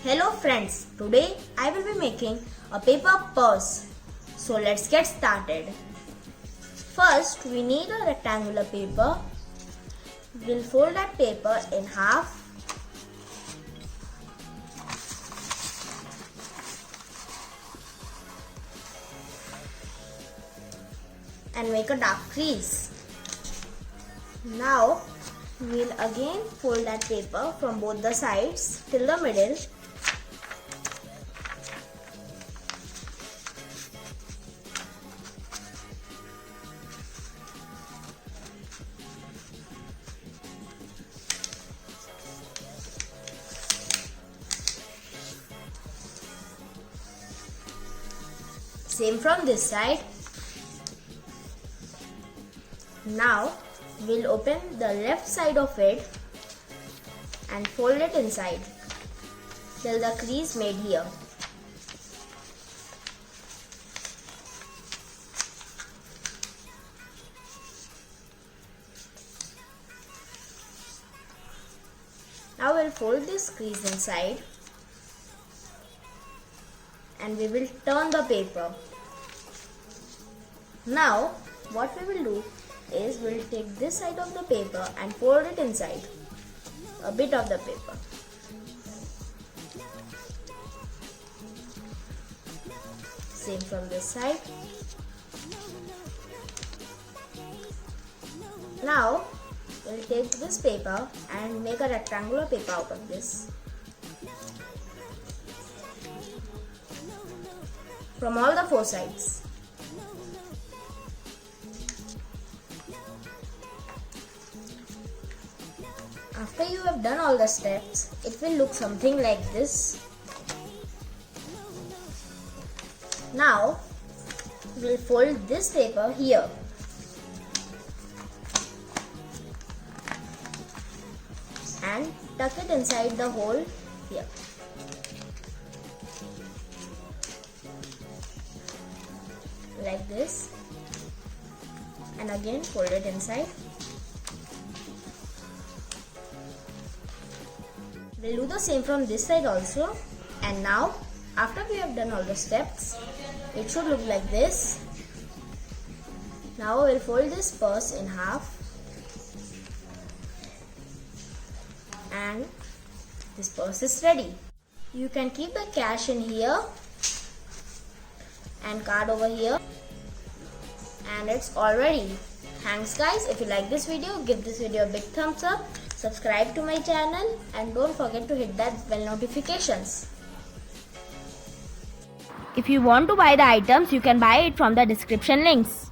Hello friends, today I will be making a paper purse. So let's get started. First we need a rectangular paper. We'll fold that paper in half. And make a dark crease. Now we'll again fold that paper from both the sides till the middle. Same from this side. Now we'll open the left side of it and fold it inside till the crease made here. Now we'll fold this crease inside and we will turn the paper. Now what we will do is we'll take this side of the paper and fold it inside, a bit of the paper. Same from this side. Now we'll take this paper and make a rectangular paper out of this. From all the four sides. After you have done all the steps, it will look something like this. Now, we'll fold this paper here. And tuck it inside the hole here. Like this. And again fold it inside. We'll do the same from this side also. And now, after we have done all the steps, it should look like this. Now we'll fold this purse in half. And this purse is ready. You can keep the cash in here and card over here. And it's all ready. Thanks guys. If you like this video, give this video a big thumbs up. Subscribe to my channel and don't forget to hit that bell notifications. If you want to buy the items, you can buy it from the description links.